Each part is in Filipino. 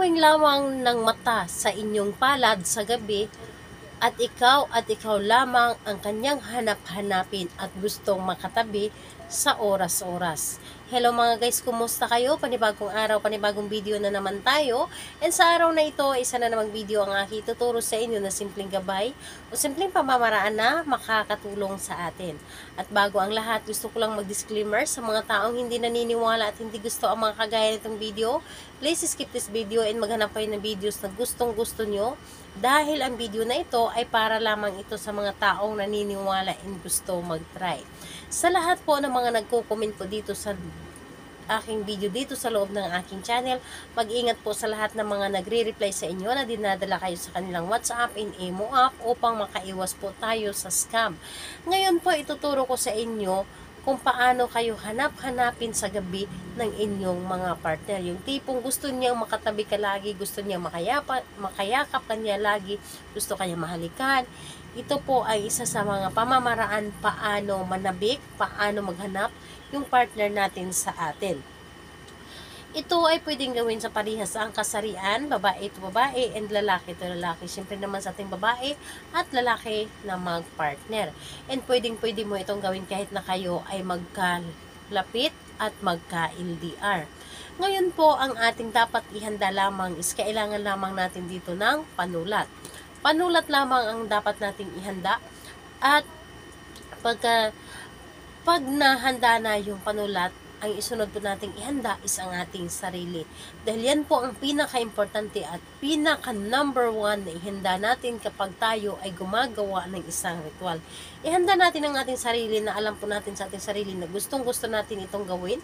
Drawing lamang ng mata sa inyong palad sa gabi at ikaw lamang ang kanyang hanap-hanapin at gustong makatabi sa oras-oras. Hello mga guys, kumusta kayo? Panibagong araw, panibagong video na naman tayo. And sa araw na ito, isa na namang video ang aking tuturo sa inyo na simpleng gabay o simpleng pamamaraan na makakatulong sa atin. At bago ang lahat, gusto ko lang mag-disclaimer sa mga taong hindi naniniwala at hindi gusto ang mga kagaya nitong video. Please skip this video and maghanap kayo ng videos na gustong gusto nyo. Dahil ang video na ito ay para lamang ito sa mga taong naniniwala and gusto mag-try. Sa lahat po ng mga nagko-comment po dito sa aking video dito sa loob ng aking channel, mag-ingat po sa lahat ng mga nagre-reply sa inyo na dinadala kayo sa kanilang WhatsApp and Imo app upang makaiwas po tayo sa scam. Ngayon po ituturo ko sa inyo kung paano kayo hanap-hanapin sa gabi ng inyong mga partner. Yung tipong gusto niyang makatabi ka lagi, gusto niyang makayakap kanya lagi, gusto kanya mahalikan. Ito po ay isa sa mga pamamaraan paano manabik, paano maghanap yung partner natin sa atin. Ito ay pwedeng gawin sa parehas ang kasarian, babae to babae and lalaki to lalaki. Siyempre naman sa ating babae at lalaki na mag-partner. And pwedeng-pwede mo itong gawin kahit na kayo ay magkalapit at magka-LDR. Ngayon po, ang ating dapat ihanda lamang is kailangan lamang natin dito ng panulat. Panulat lamang ang dapat nating ihanda at pag nahanda na yung panulat, ang isunod po nating ihanda is ang ating sarili. Dahil yan po ang pinaka-importante at pinaka-number 1 na ihanda natin kapag tayo ay gumagawa ng isang ritual. Ihanda natin ang ating sarili na alam po natin sa ating sarili na gustong-gusto natin itong gawin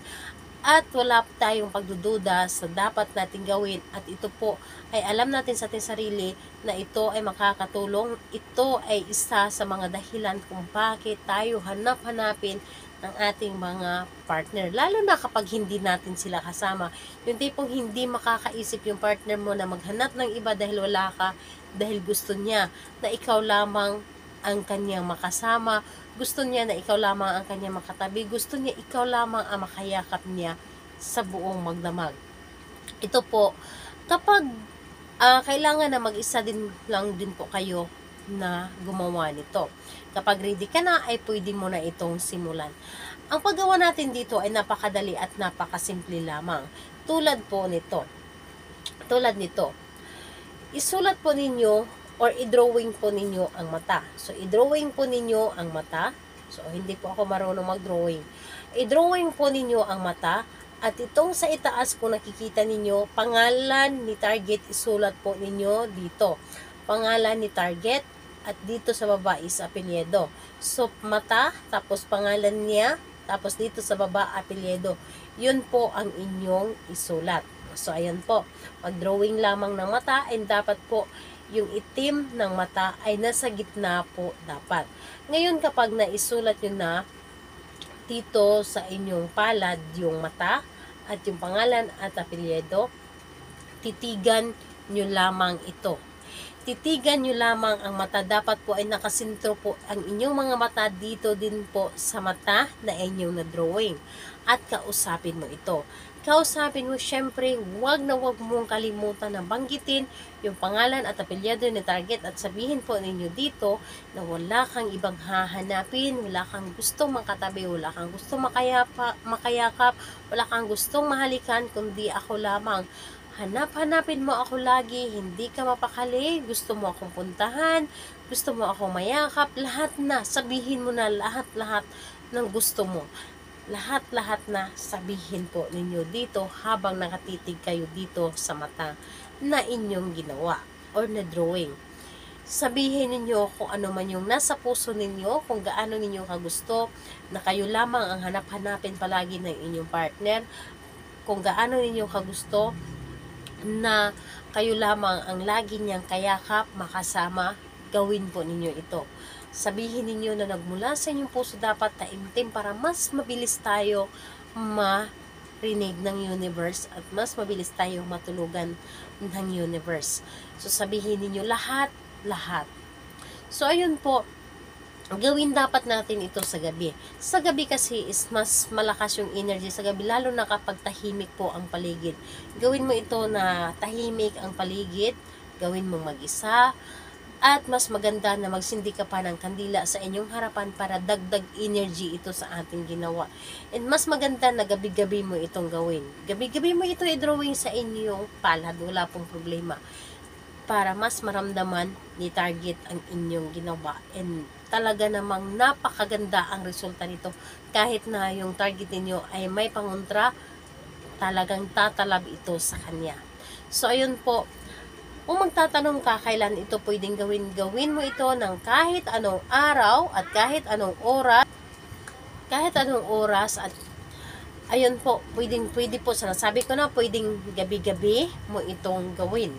at wala tayong pagdududa sa dapat nating gawin at ito po ay alam natin sa ating sarili na ito ay makakatulong. Ito ay isa sa mga dahilan kung bakit tayo hanap-hanapin ng ating mga partner. Lalo na kapag hindi natin sila kasama. Yung tipong hindi makakaisip yung partner mo na maghanap ng iba dahil wala ka, dahil gusto niya na ikaw lamang ang kanyang makasama, gusto niya na ikaw lamang ang kanyang makatabi, gusto niya ikaw lamang ang makayakap niya sa buong magdamag. Ito po, kapag kailangan na mag-isa din lang din po kayo na gumawa nito. Kapag ready ka na, ay pwede mo na itong simulan. Ang paggawa natin dito ay napakadali at napakasimple lamang. Tulad nito. Isulat po ninyo or i-drawing po ninyo ang mata. So, i-drawing po ninyo ang mata. So, hindi po ako marunong mag-drawing. I-drawing po ninyo ang mata. At itong sa itaas kung nakikita ninyo, pangalan ni target, isulat po ninyo dito. Pangalan ni target at dito sa baba is apelyido. So, mata, tapos pangalan niya, tapos dito sa baba, apelyido. Yun po ang inyong isulat. So, ayan po. Mag-drawing lamang ng mata and dapat po yung itim ng mata ay nasa gitna po dapat. Ngayon, kapag naisulat nyo na dito sa inyong palad yung mata at yung pangalan at apelyido, titigan nyo lamang ito. Titigan nyo lamang ang mata. Dapat po ay nakasintro po ang inyong mga mata dito din po sa mata na inyong na-drawing. At kausapin mo ito. Kausapin mo, syempre, wag mong kalimutan na banggitin yung pangalan at apelyido ni target at sabihin po ninyo dito na wala kang ibang hahanapin, wala kang gustong makatabi, wala kang gustong makayakap, wala kang gustong mahalikan, kundi ako lamang. Hanapin mo ako lagi, hindi ka mapakali, gusto mo akong puntahan, gusto mo akong mayakap, lahat na, sabihin mo na lahat-lahat ng gusto mo. Lahat-lahat na sabihin po ninyo dito habang nakatitig kayo dito sa mata na inyong ginawa or na drawing. Sabihin ninyo kung ano man yung nasa puso ninyo, kung gaano ninyo kagusto na kayo lamang ang hanap-hanapin palagi ng inyong partner, kung gaano ninyo kagusto na kayo lamang ang lagi niyang kayakap, makasama, gawin po ninyo ito. Sabihin ninyo na nagmula sa inyong puso dapat taimtim para mas mabilis tayo marinig ng universe at mas mabilis tayo matulugan ng universe. So sabihin ninyo lahat. So ayun po, gawin dapat natin ito sa gabi. Sa gabi kasi is mas malakas yung energy sa gabi, lalo na kapag tahimik po ang paligid. Gawin mo ito na tahimik ang paligid, gawin mo mag-isa, at mas maganda na magsindi ka pa ng kandila sa inyong harapan para dagdag energy ito sa ating ginawa. And mas maganda na gabi-gabi mo itong gawin. Gabi-gabi mo ito i-drawing sa inyong palad, wala pong problema. Para mas maramdaman ni target ang inyong ginawa. And talaga namang napakaganda ang resulta nito. Kahit na yung target ninyo ay may pangontra, talagang tatalab ito sa kanya. So, ayun po. Kung magtatanong ka kailan ito pwedeng gawin, gawin mo ito ng kahit anong araw at kahit anong oras at ayun po, pwede po, sinasabi ko na pwedeng gabi-gabi mo itong gawin.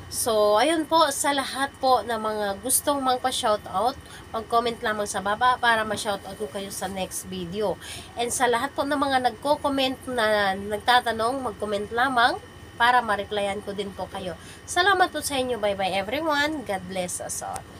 So, ayun po, sa lahat po na mga gustong magpa-shoutout, mag-comment lamang sa baba para ma-shoutout ko kayo sa next video. And sa lahat po ng mga nagko-comment na nagtatanong, mag-comment lamang para ma-replyan ko din po kayo. Salamat po sa inyo. Bye-bye everyone. God bless us all.